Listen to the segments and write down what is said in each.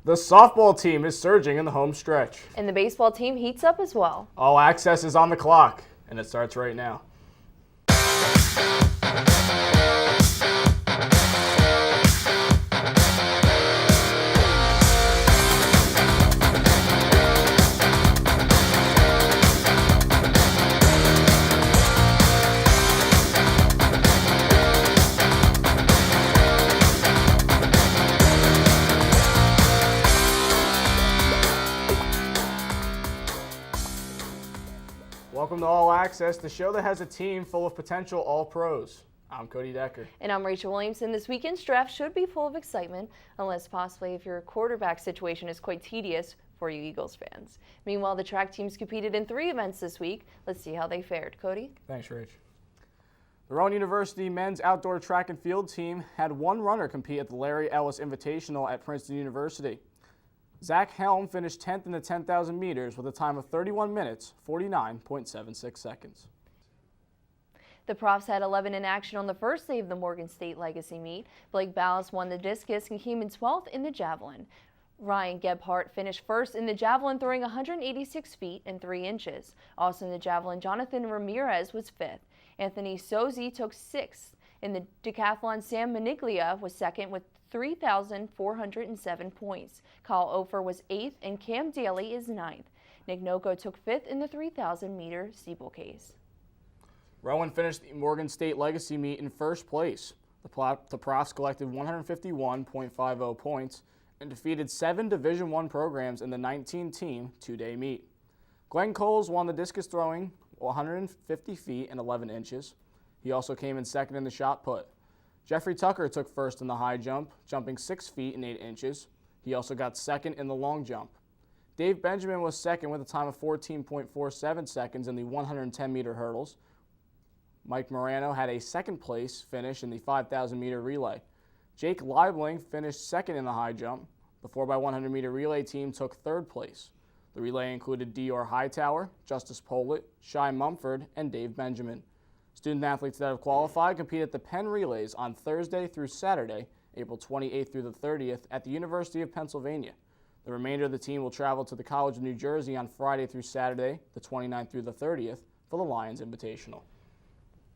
The softball team is surging in the home stretch. And the baseball team heats up as well. All Access is on the clock, and it starts right now. Welcome to All Access, the show that has a team full of potential All-Pros. I'm Cody Decker. And I'm Rachel Williamson. This weekend's draft should be full of excitement, unless possibly if your quarterback situation is quite tedious for you Eagles fans. Meanwhile, the track teams competed in 3 events this week. Let's see how they fared. Cody? Thanks, Rach. The Rowan University men's outdoor track and field team had 1 runner compete at the Larry Ellis Invitational at Princeton University. Zach Helm finished 10th in the 10,000 meters with a time of 31 minutes, 49.76 seconds. The Profs had 11 in action on the first day of the Morgan State Legacy meet. Blake Ballas won the discus and came in 12th in the javelin. Ryan Gebhardt finished first in the javelin, throwing 186 feet and 3 inches. Also in the javelin, Jonathan Ramirez was 5th. Anthony Sozzi took 6th. In the decathlon, Sam Maniglia was 2nd with 3,407 points. Kyle Ofer was 8th and Cam Daly is 9th. Nick Noko took 5th in the 3,000-meter steeplechase. Rowan finished the Morgan State Legacy meet in first place. The Profs collected 151.50 points and defeated 7 Division I programs in the 19-team 2-day meet. Glenn Coles won the discus throwing 150 feet and 11 inches. He also came in 2nd in the shot put. Jeffrey Tucker took 1st in the high jump, jumping 6 feet and 8 inches. He also got 2nd in the long jump. Dave Benjamin was 2nd with a time of 14.47 seconds in the 110-meter hurdles. Mike Morano had a 2nd place finish in the 5,000-meter relay. Jake Liebling finished 2nd in the high jump. The 4x100-meter relay team took 3rd place. The relay included Dior Hightower, Justice Pollitt, Shai Mumford, and Dave Benjamin. Student athletes that have qualified compete at the Penn Relays on Thursday through Saturday, April 28th through the 30th at the University of Pennsylvania. The remainder of the team will travel to the College of New Jersey on Friday through Saturday, the 29th through the 30th, for the Lions Invitational.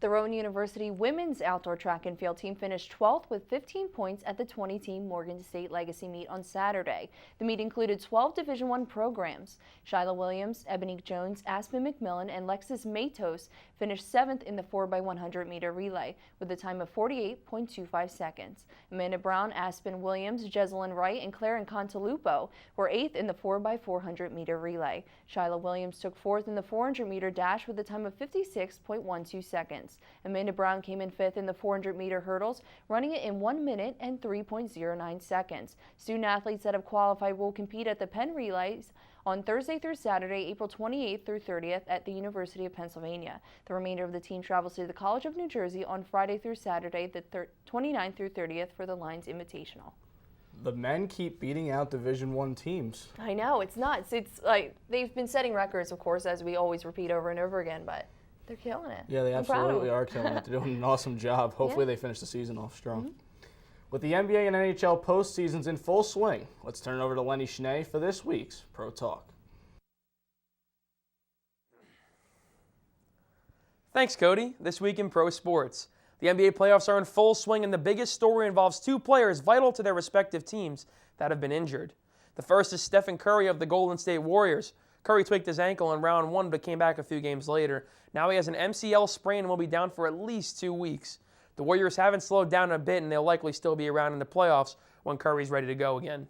The Rowan University women's outdoor track and field team finished 12th with 15 points at the 20-team Morgan State Legacy meet on Saturday. The meet included 12 Division I programs. Shyla Williams, Ebony Jones, Aspen McMillan, and Lexis Matos finished 7th in the 4x100-meter relay with a time of 48.25 seconds. Amanda Brown, Aspen Williams, Jezelyn Wright, and Claren Contalupo were 8th in the 4x400-meter relay. Shyla Williams took 4th in the 400-meter dash with a time of 56.12 seconds. Amanda Brown came in 5th in the 400-meter hurdles, running it in 1 minute and 3.09 seconds. Student athletes that have qualified will compete at the Penn Relays on Thursday through Saturday, April 28th through 30th at the University of Pennsylvania. The remainder of the team travels to the College of New Jersey on Friday through Saturday, the 29th through 30th for the Lions Invitational. The men keep beating out Division I teams. I know, it's nuts. It's like they've been setting records, of course, as we always repeat over and over again, but they're killing it. Yeah, they absolutely are killing it. They're doing an awesome job. Hopefully they finish the season off strong. Mm-hmm. With the NBA and NHL postseasons in full swing, let's turn it over to Lenny Schnee for this week's Pro Talk. Thanks, Cody. This week in pro sports. The NBA playoffs are in full swing, and the biggest story involves 2 players vital to their respective teams that have been injured. The first is Stephen Curry of the Golden State Warriors. Curry tweaked his ankle in round 1 but came back a few games later. Now he has an MCL sprain and will be down for at least 2 weeks. The Warriors haven't slowed down a bit, and they'll likely still be around in the playoffs when Curry's ready to go again.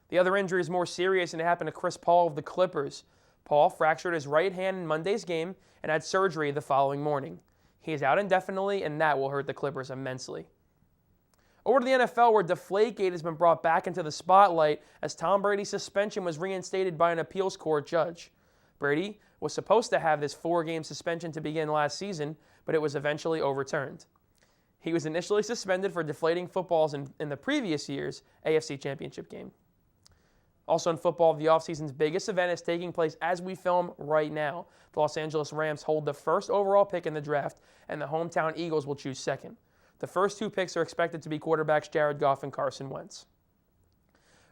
The other injury is more serious, and it happened to Chris Paul of the Clippers. Paul fractured his right hand in Monday's game and had surgery the following morning. He is out indefinitely, and that will hurt the Clippers immensely. Over to the NFL, where Deflategate has been brought back into the spotlight as Tom Brady's suspension was reinstated by an appeals court judge. Brady was supposed to have this 4-game suspension to begin last season, but it was eventually overturned. He was initially suspended for deflating footballs in the previous year's AFC Championship game. Also in football, the offseason's biggest event is taking place as we film right now. The Los Angeles Rams hold the first overall pick in the draft, and the hometown Eagles will choose second. The first 2 picks are expected to be quarterbacks Jared Goff and Carson Wentz.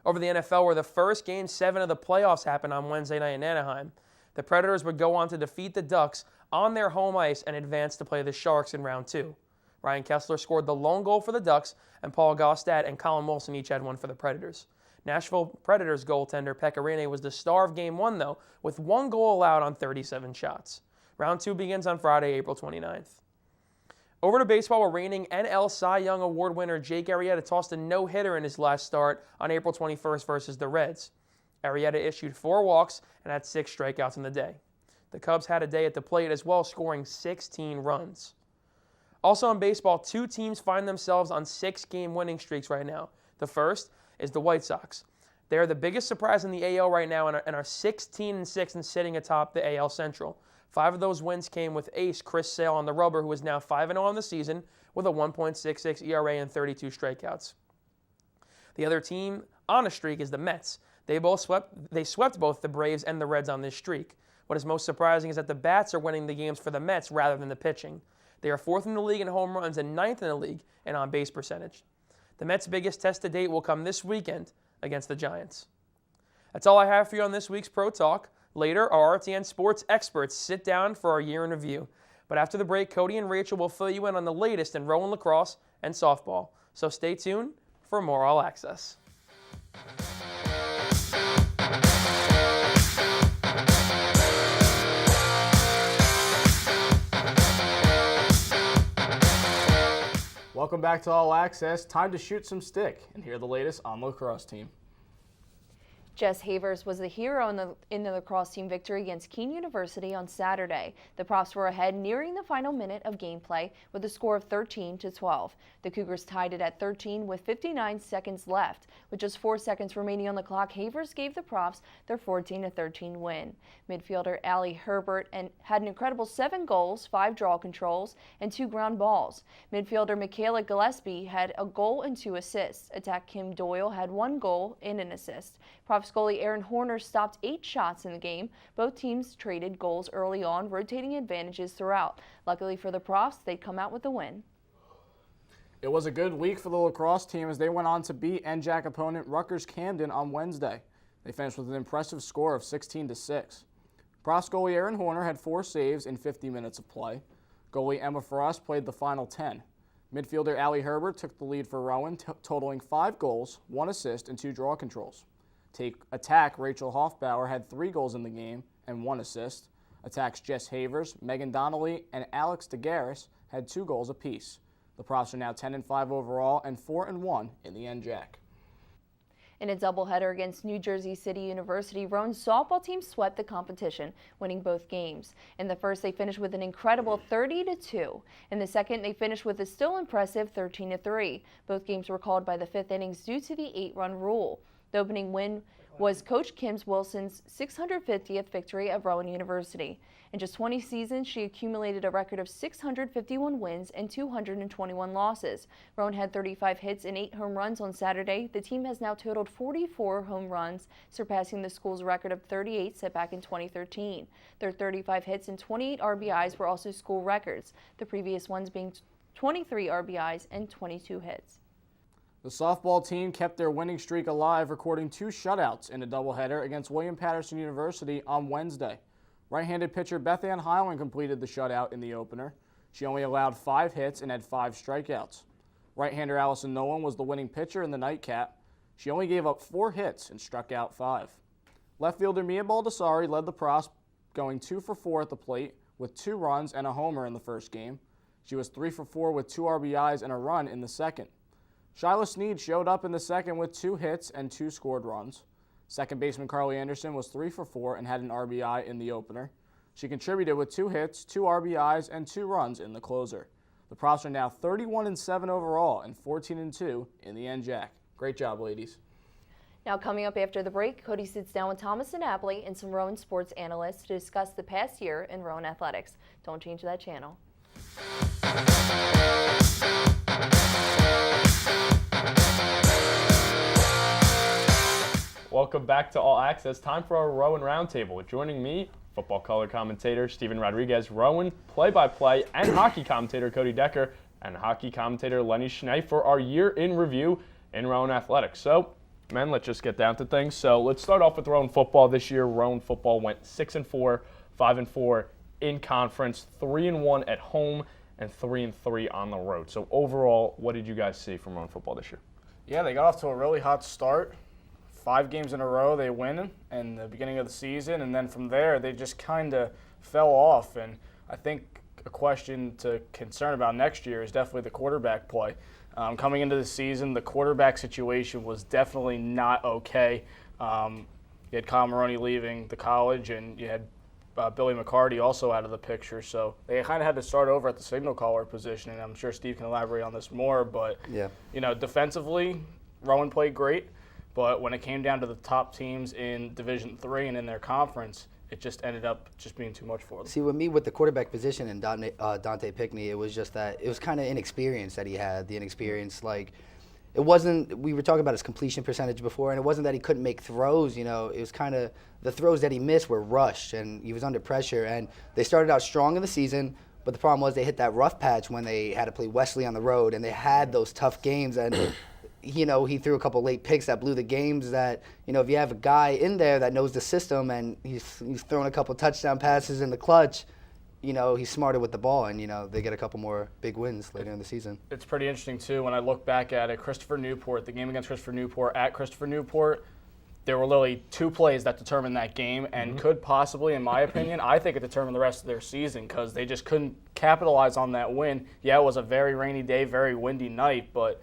Over the NFL, where the first Game 7 of the playoffs happened on Wednesday night in Anaheim. The Predators would go on to defeat the Ducks on their home ice and advance to play the Sharks in round 2. Ryan Kessler scored the lone goal for the Ducks, and Paul Gaustad and Colin Wilson each had one for the Predators. Nashville Predators goaltender Pekka Rinne was the star of Game 1, though, with 1 goal allowed on 37 shots. Round 2 begins on Friday, April 29th. Over to baseball, where reigning NL Cy Young Award winner Jake Arrieta tossed a no-hitter in his last start on April 21st versus the Reds. Arrieta issued 4 walks and had 6 strikeouts in the day. The Cubs had a day at the plate as well, scoring 16 runs. Also in baseball, 2 teams find themselves on 6-game winning streaks right now. The first is the White Sox. They are the biggest surprise in the AL right now and are 16-6 and sitting atop the AL Central. 5 of those wins came with ace Chris Sale on the rubber, who is now 5-0 on the season with a 1.66 ERA and 32 strikeouts. The other team on a streak is the Mets. They swept both the Braves and the Reds on this streak. What is most surprising is that the bats are winning the games for the Mets rather than the pitching. They are 4th in the league in home runs and 9th in the league in on-base percentage. The Mets' biggest test to date will come this weekend against the Giants. That's all I have for you on this week's Pro Talk. Later, our RTN sports experts sit down for our year in review. But after the break, Cody and Rachel will fill you in on the latest in Rowan lacrosse and softball. So stay tuned for more All Access. Welcome back to All Access. Time to shoot some stick and hear the latest on the lacrosse team. Jess Havers was the hero in the lacrosse team victory against Keene University on Saturday. The Profs were ahead nearing the final minute of gameplay with a score of 13-12. The Cougars tied it at 13 with 59 seconds left. With just 4 seconds remaining on the clock, Havers gave the Profs their 14-13 win. Midfielder Allie Herbert had an incredible 7 goals, 5 draw controls, and 2 ground balls. Midfielder Michaela Gillespie had a goal and 2 assists. Attack Kim Doyle had 1 goal and an assist. Profs goalie Aaron Horner stopped 8 shots in the game. Both teams traded goals early on, rotating advantages throughout. Luckily for the Profs, they'd come out with the win. It was a good week for the lacrosse team as they went on to beat NJAC opponent Rutgers Camden on Wednesday. They finished with an impressive score of 16-6. Profs goalie Aaron Horner had 4 saves in 50 minutes of play. Goalie Emma Frost played the final 10. Midfielder Allie Herbert took the lead for Rowan, totaling 5 goals, 1 assist, and 2 draw controls. Attack Rachel Hoffbauer had 3 goals in the game and 1 assist. Attacks Jess Havers, Megan Donnelly, and Alex DeGarris had 2 goals apiece. The Profs are now 10-5 overall and 4-1 in the NJAC. In a doubleheader against New Jersey City University, Rowan's softball team swept the competition, winning both games. In the first, they finished with an incredible 30-2. In the second, they finished with a still impressive 13-3. Both games were called by the 5th innings due to the 8-run rule. The opening win was Coach Kim Wilson's 650th victory at Rowan University. In just 20 seasons, she accumulated a record of 651 wins and 221 losses. Rowan had 35 hits and 8 home runs on Saturday. The team has now totaled 44 home runs, surpassing the school's record of 38 set back in 2013. Their 35 hits and 28 RBIs were also school records, the previous ones being 23 RBIs and 22 hits. The softball team kept their winning streak alive, recording 2 shutouts in a doubleheader against William Patterson University on Wednesday. Right-handed pitcher Beth Ann Highland completed the shutout in the opener. She only allowed 5 hits and had 5 strikeouts. Right-hander Allison Nolan was the winning pitcher in the nightcap. She only gave up 4 hits and struck out 5. Left fielder Mia Baldessari led the Profs, going 2 for 4 at the plate with 2 runs and a homer in the first game. She was 3 for 4 with 2 RBIs and a run in the second. Shyla Sneed showed up in the second with 2 hits and 2 scored runs. Second baseman Carly Anderson was 3 for 4 and had an RBI in the opener. She contributed with 2 hits, 2 RBIs, and 2 runs in the closer. The Profs are now 31-7 overall and 14-2 in the NJAC. Great job, ladies. Now coming up after the break, Cody sits down with Thomas Annapolis and some Rowan sports analysts to discuss the past year in Rowan athletics. Don't change that channel. Welcome back to All Access. Time for our Rowan Roundtable. Joining me, football color commentator Steven Rodriguez, Rowan play-by-play and hockey commentator Cody Decker, and hockey commentator Lenny Schnee for our year in review in Rowan athletics. So, Men, let's just get down to things. So let's start off with Rowan football this year. Rowan football went 6-4, 5-4 in conference, 3-1 at home, and 3-3 on the road. So overall, what did you guys see from Rowan football this year? Yeah, they got off to a really hot start. 5 games in a row they win in the beginning of the season, and then from there they just kind of fell off. And I think a question to concern about next year is definitely the quarterback play. Coming into the season, the quarterback situation was definitely not okay. You had Kyle Maroney leaving the college, and you had Billy McCarty also out of the picture. So they kind of had to start over at the signal caller position, and I'm sure Steve can elaborate on this more. But, defensively, Rowan played great. But when it came down to the top teams in Division III and in their conference, it just ended up just being too much for them. See, with me, with the quarterback position and Dante Pickney, it was just that it was kind of inexperience that he had. The inexperience, like, it wasn't, we were talking about his completion percentage before, and it wasn't that he couldn't make throws, it was kind of, the throws that he missed were rushed, and he was under pressure. And they started out strong in the season, but the problem was they hit that rough patch when they had to play Wesley on the road, and they had those tough games, and he threw a couple late picks that blew the games that, if you have a guy in there that knows the system and he's throwing a couple touchdown passes in the clutch, he's smarter with the ball, and, they get a couple more big wins later in the season. It's pretty interesting, too, when I look back at it. Christopher Newport, the game against Christopher Newport at Christopher Newport, there were literally 2 plays that determined that game and could possibly, in my opinion, I think it determined the rest of their season because they just couldn't capitalize on that win. Yeah, it was a very rainy day, very windy night, but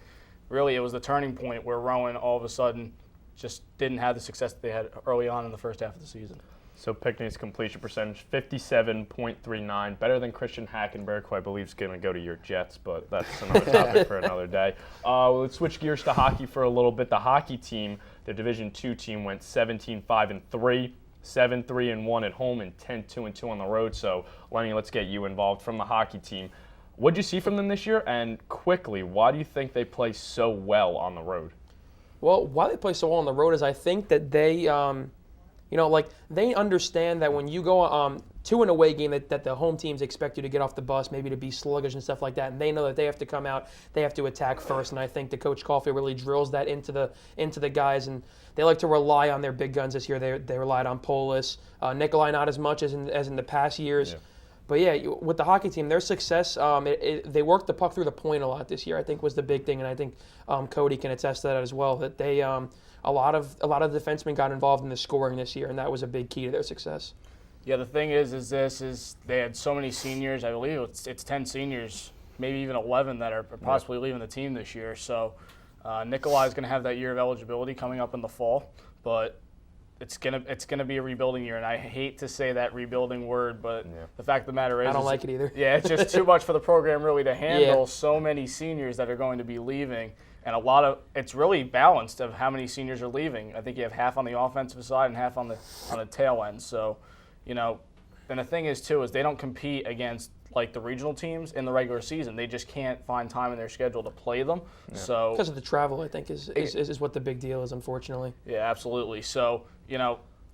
really it was the turning point where Rowan all of a sudden just didn't have the success that they had early on in the first half of the season. So Pickney's completion percentage, 57.39, better than Christian Hackenberg, who I believe is going to go to your Jets, but that's another topic for another day. Let's switch gears to hockey for a little bit. The hockey team, their Division II team, went 17-5-3, 7-3-1 at home, and 10-2-2 on the road. So, Lenny, let's get you involved from the hockey team. What did you see from them this year? And quickly, why do you think they play so well on the road? Well, why they play so well on the road is I think that they, they understand that when you go to an away game that the home teams expect you to get off the bus, maybe to be sluggish and stuff like that, and they know that they have to come out, they have to attack first, and I think that Coach Caulfield really drills that into the guys, and they like to rely on their big guns this year. They relied on Polis, Nikolai not as much as in the past years. Yeah. But yeah, with the hockey team, their success, they worked the puck through the point a lot this year, I think was the big thing, and I think Cody can attest to that as well, that they a lot of the defensemen got involved in the scoring this year, and that was a big key to their success. Yeah, the thing is they had so many seniors. I believe it's 10 seniors, maybe even 11 that are possibly leaving the team this year. So Nikolai is going to have that year of eligibility coming up in the fall, but it's gonna be a rebuilding year, and I hate to say that rebuilding word, but the fact of the matter is, I don't like it either. Yeah, it's just too much for the program really to handle. So many seniors that are going to be leaving, and it's really balanced of how many seniors are leaving. I think you have half on the offensive side and half on the tail end. So, and the thing is too is they don't compete against like the regional teams in the regular season. They just can't find time in their schedule to play them. Yeah. So because of the travel, I think is what the big deal is, unfortunately. Yeah, absolutely. So,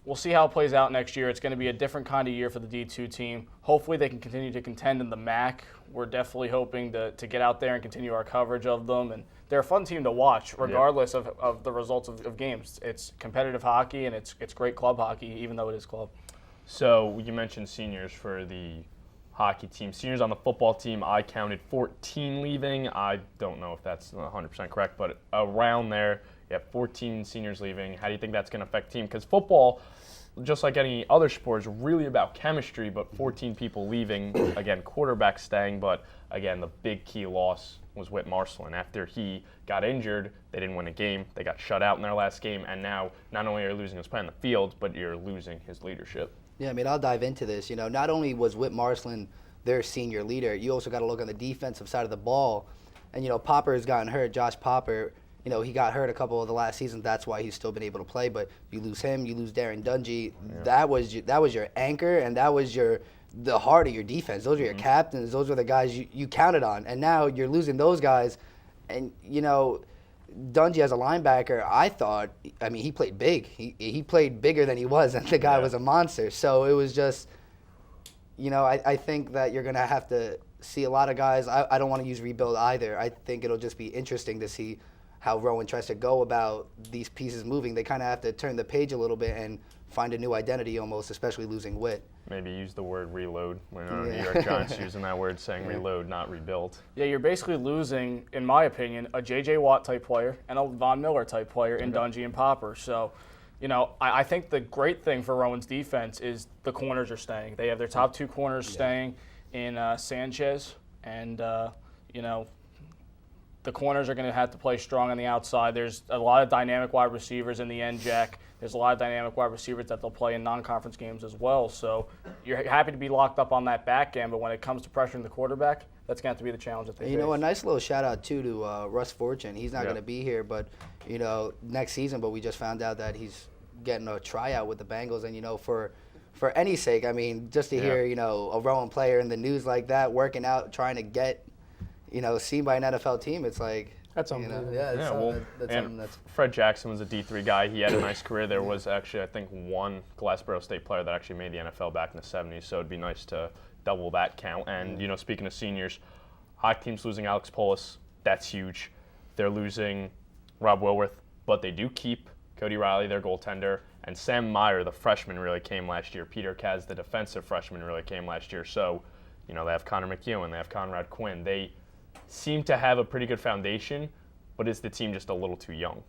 we'll see how it plays out next year. It's going to be a different kind of year for the D2 team. Hopefully they can continue to contend in the MAC. We're definitely hoping to get out there and continue our coverage of them. And they're a fun team to watch, regardless of the results of games. It's competitive hockey, and it's great club hockey, even though it is club. So you mentioned seniors for the hockey team. Seniors on the football team, I counted 14 leaving. I don't know if that's 100% correct, but around there, you have 14 seniors leaving. How do you think that's going to affect the team? Because football, just like any other sport, is really about chemistry, but 14 people leaving, again, quarterback staying, but again, the big key loss was Whit Marcelin. After he got injured, they didn't win a game. They got shut out in their last game, and now not only are you losing his play on the field, but you're losing his leadership. Yeah, I'll dive into this. Not only was Whit Marcelin their senior leader, you also got to look on the defensive side of the ball. And, Popper has gotten hurt. Josh Popper, he got hurt a couple of the last seasons. That's why he's still been able to play. But you lose him, you lose Darren Dungy. Yeah. That was your anchor, and that was the heart of your defense. Those are your captains. Those were the guys you counted on. And now you're losing those guys. And, Dungy as a linebacker, I thought, he played big. He played bigger than he was, and the guy was a monster. So it was just, I think that you're going to have to see a lot of guys. I don't want to use rebuild either. I think it'll just be interesting to see how Rowan tries to go about these pieces moving. They kind of have to turn the page a little bit and find a new identity almost, especially losing Witt. Maybe use the word reload when New York Giants using that word, saying reload, not rebuild. Yeah, you're basically losing, in my opinion, a J.J. Watt type player and a Von Miller type player in Dungy and Popper. So, I think the great thing for Rowan's defense is the corners are staying. They have their top 2 corners staying in Sanchez and, the corners are going to have to play strong on the outside. There's a lot of dynamic wide receivers in the end, Jack. There's a lot of dynamic wide receivers that they'll play in non-conference games as well. So you're happy to be locked up on that back end, but when it comes to pressuring the quarterback, that's going to have to be the challenge that they face. A nice little shout-out, too, to Russ Fortune. He's not going to be here, but, next season, but we just found out that he's getting a tryout with the Bengals. And, for any sake, I mean, just to hear, a Rowan player in the news like that, working out, trying to get, seen by an NFL team, it's like, That's unbelievable. that's Fred Jackson was a D3 guy. He had a nice career. There was actually, I think, one Glassboro State player that actually made the NFL back in the 70s, so it'd be nice to double that count. And, speaking of seniors, hockey team's losing Alex Polis. That's huge. They're losing Rob Wilworth, but they do keep Cody Riley, their goaltender, and Sam Meyer, the freshman, really came last year. Peter Kaz, the defensive freshman, really came last year. So, they have Connor McEwen, they have Conrad Quinn. They seem to have a pretty good foundation, but is the team just a little too young?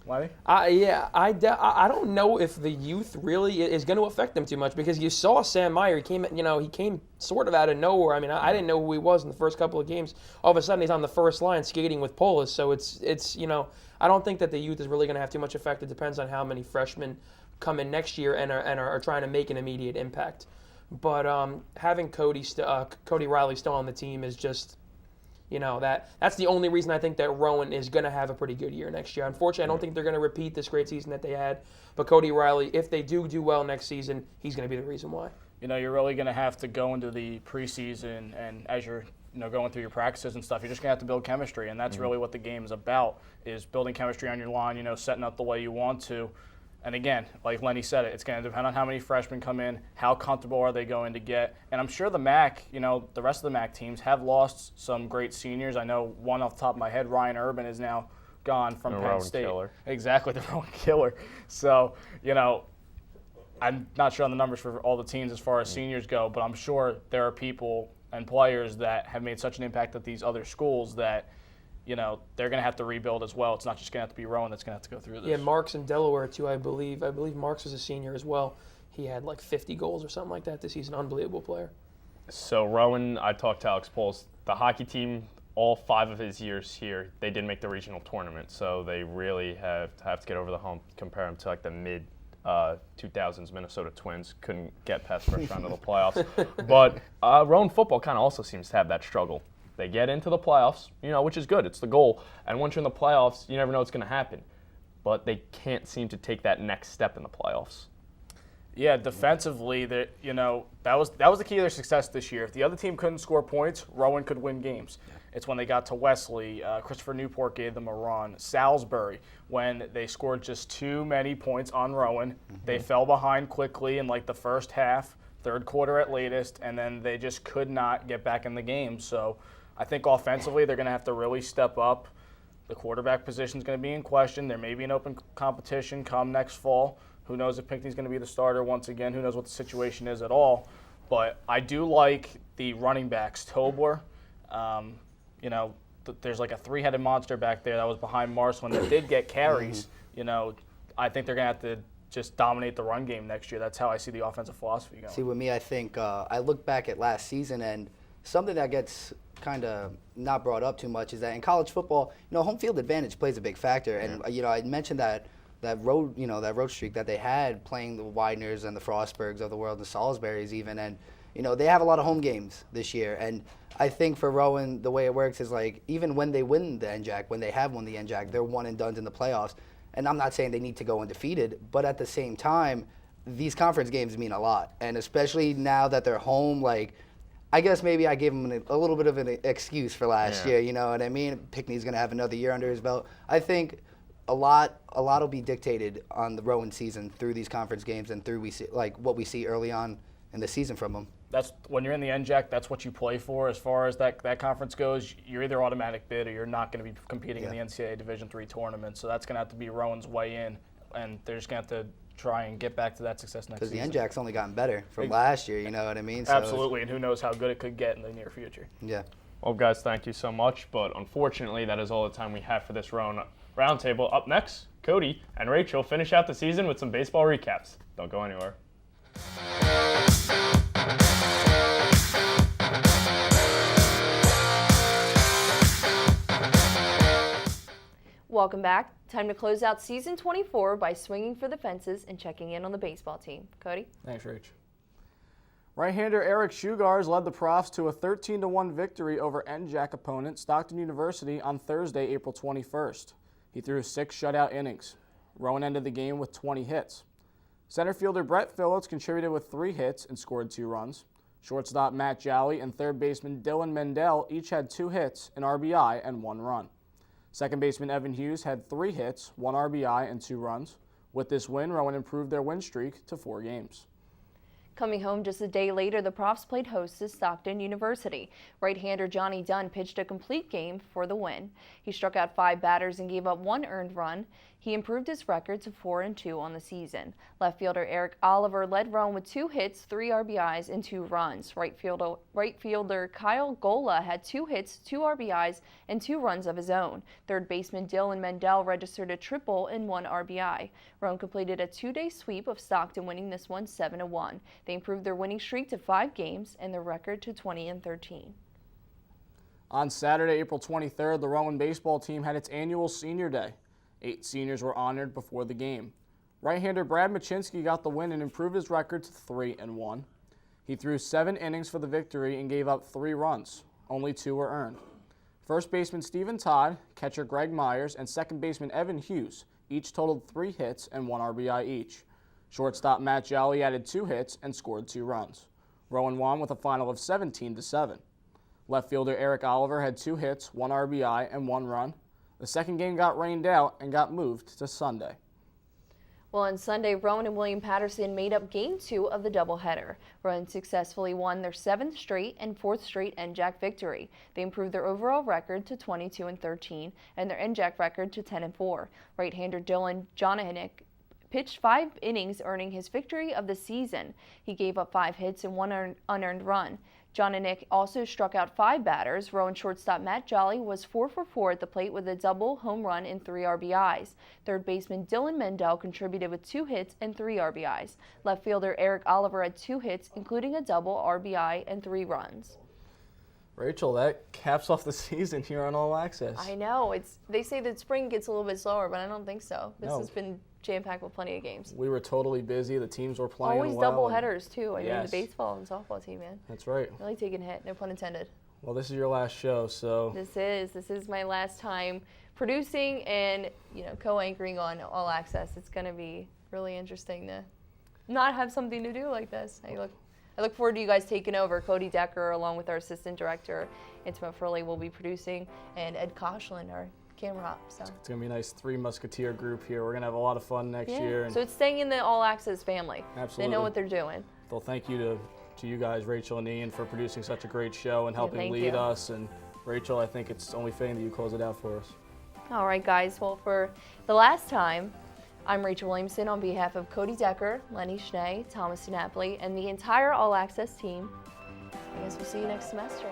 Why? I don't know if the youth really is going to affect them too much, because you saw Sam Meyer. He came sort of out of nowhere. I mean, I didn't know who he was in the first couple of games. All of a sudden, he's on the first line skating with Polis. So it's I don't think that the youth is really going to have too much effect. It depends on how many freshmen come in next year and are trying to make an immediate impact. But having Cody Riley still on the team is just, that's the only reason I think that Rowan is going to have a pretty good year next year. Unfortunately, I don't think they're going to repeat this great season that they had. But Cody Riley, if they do well next season, he's going to be the reason why. You're really going to have to go into the preseason, and as you're going through your practices and stuff, you're just going to have to build chemistry, and that's really what the game is about, is building chemistry on your line, setting up the way you want to. And again, like Lenny said, it's going to depend on how many freshmen come in, how comfortable are they going to get. And I'm sure the MAC, the rest of the MAC teams have lost some great seniors. I know one off the top of my head, Ryan Urban, is now gone from Penn State. Killer. Exactly, the Rowan Killer. So, I'm not sure on the numbers for all the teams as far as seniors go, but I'm sure there are people and players that have made such an impact at these other schools that they're going to have to rebuild as well. It's not just going to have to be Rowan that's going to have to go through this. Yeah, Marks in Delaware, too, I believe. I believe Marks was a senior as well. He had like 50 goals or something like that this season. Unbelievable player. So Rowan, I talked to Alex Polis. The hockey team, all 5 of his years here, they did make the regional tournament. So they really have to get over the hump. Compare them to like the mid 2000s Minnesota Twins. Couldn't get past first round of the playoffs. But Rowan football kind of also seems to have that struggle. They get into the playoffs, which is good. It's the goal. And once you're in the playoffs, you never know what's going to happen. But they can't seem to take that next step in the playoffs. Yeah, defensively, that was the key to their success this year. If the other team couldn't score points, Rowan could win games. It's when they got to Wesley, Christopher Newport gave them a run. Salisbury, when they scored just too many points on Rowan, they fell behind quickly in like the first half, third quarter at latest, and then they just could not get back in the game. So I think offensively they're going to have to really step up. The quarterback position is going to be in question. There may be an open competition come next fall. Who knows if Pinckney's going to be the starter once again? Who knows what the situation is at all? But I do like the running backs. Tobler, there's like a 3-headed monster back there that was behind Marcelin that did get carries. I think they're going to have to just dominate the run game next year. That's how I see the offensive philosophy going. See, with me, I think I look back at last season, and something that gets kind of not brought up too much is that in college football, home field advantage plays a big factor. And I mentioned that road streak that they had playing the Wideners and the Frostbergs of the world, the Salisburys even, and they have a lot of home games this year. And I think for Rowan, the way it works is like even when they win the NJAC, when they have won the NJAC, they're one and done in the playoffs. And I'm not saying they need to go undefeated, but at the same time, these conference games mean a lot. And especially now that they're home, like, I guess maybe I gave them a little bit of an excuse for last year, you know what I mean? Pinckney's going to have another year under his belt. I think a lot will be dictated on the Rowan season through these conference games and through what we see early on in the season from them. that's when you're in the NJAC, that's what you play for. As far as that conference goes, you're either automatic bid or you're not going to be competing in the NCAA Division III tournament. So that's going to have to be Rowan's way in, and they're just going to have to try and get back to that success next season. Because the NJAC's only gotten better from last year, you know what I mean? So Absolutely, and who knows how good it could get in the near future. Yeah. Well, guys, thank you so much. But unfortunately, that is all the time we have for this roundtable. Up next, Cody and Rachel finish out the season with some baseball recaps. Don't go anywhere. Welcome back. Time to close out season 24 by swinging for the fences and checking in on the baseball team. Cody? Thanks, Rach. Right-hander Eric Shugars led the Profs to a 13-1 victory over NJAC opponent Stockton University on Thursday, April 21st. He threw 6 shutout innings. Rowan ended the game with 20 hits. Center fielder Brett Phillips contributed with 3 hits and scored 2 runs. Shortstop Matt Jolly and third baseman Dylan Mendel each had 2 hits, an RBI, and 1 run. Second baseman Evan Hughes had 3 hits, 1 RBI, and 2 runs. With this win, Rowan improved their win streak to 4 games. Coming home just a day later, the Profs played host to Stockton University. Right-hander Johnny Dunn pitched a complete game for the win. He struck out 5 batters and gave up 1 earned run. He improved his record to 4-2 on the season. Left fielder Eric Oliver led Rowan with 2 hits, 3 RBIs, and 2 runs. Right fielder Kyle Gola had 2 hits, 2 RBIs, and 2 runs of his own. Third baseman Dylan Mendel registered a triple and 1 RBI. Rowan completed a 2-day sweep of Stockton, winning this one 7-1. They improved their winning streak to 5 games and their record to 20-13. On Saturday, April 23rd, the Rowan baseball team had its annual senior day. 8 seniors were honored before the game. Right-hander Brad Machinsky got the win and improved his record to 3-1. He threw 7 innings for the victory and gave up 3 runs. Only 2 were earned. First baseman Stephen Todd, catcher Greg Myers, and second baseman Evan Hughes each totaled 3 hits and 1 RBI each. Shortstop Matt Jolly added 2 hits and scored 2 runs. Rowan won with a final of 17-7. Left fielder Eric Oliver had 2 hits, 1 RBI, and 1 run. The second game got rained out and got moved to Sunday. Well, on Sunday, Rowan and William Patterson made up Game 2 of the doubleheader. Rowan successfully won their 7th straight and 4th straight NJAC victory. They improved their overall record to 22-13 and their NJAC record to 10-4. Right-hander Dylan Jonahanek pitched 5 innings, earning his victory of the season. He gave up 5 hits and 1 unearned run. Jonahanek also struck out 5 batters. Rowan shortstop Matt Jolly was 4 for 4 at the plate with a double, home run, and 3 RBIs. Third baseman Dylan Mendel contributed with 2 hits and 3 RBIs. Left fielder Eric Oliver had 2 hits, including a double, RBI, and 3 runs. Rachel, that caps off the season here on All Access. I know. They say that spring gets a little bit slower, but I don't think so. This No. has been jam-packed with plenty of games. We were totally busy. The teams were playing Always well. double headers, too. I mean, Yes. the baseball and softball team, man. That's right. Really taking a hit, no pun intended. Well, this is your last show, so This is my last time producing and, co-anchoring on All Access. It's going to be really interesting to not have something to do like this. I look forward to you guys taking over. Cody Decker, along with our assistant director, Intima Furley, will be producing, and Ed Koshland, our camera op. So it's going to be a nice 3 musketeer group here. We're going to have a lot of fun next year. And so it's staying in the All Access family. Absolutely. They know what they're doing. well, thank you to you guys, Rachel and Ian, for producing such a great show and helping thank lead you. us. And Rachel, I think it's only fitting that you close it out for us. All right, guys. Well, for the last time, I'm Rachel Williamson on behalf of Cody Decker, Lenny Schnee, Thomas DiNapoli, and the entire All Access team. I guess we'll see you next semester.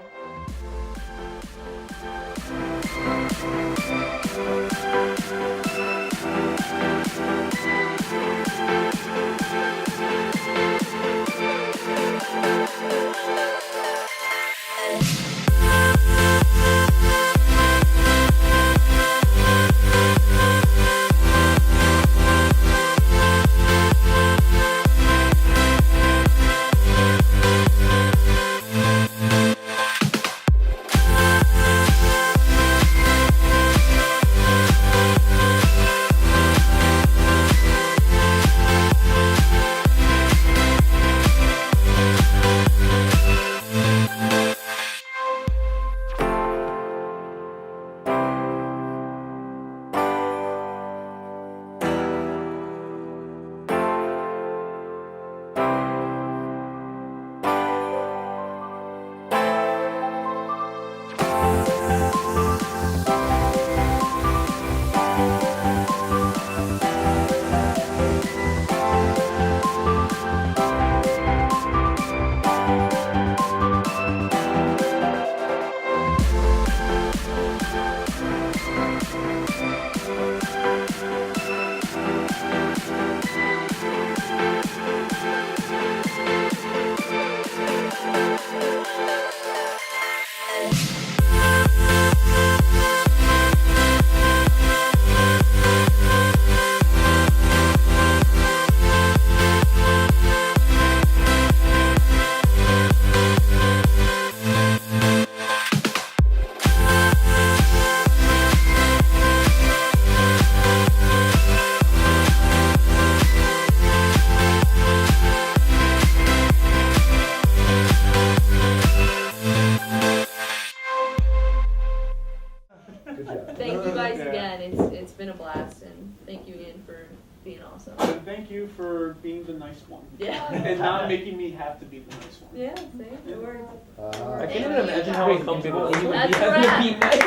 Thank you, Ian, for being awesome. And thank you for being the nice one. Yeah. And not making me have to be the nice one. Yeah, same. It worked. I can't even imagine how uncomfortable he would be That's having to right. be nice.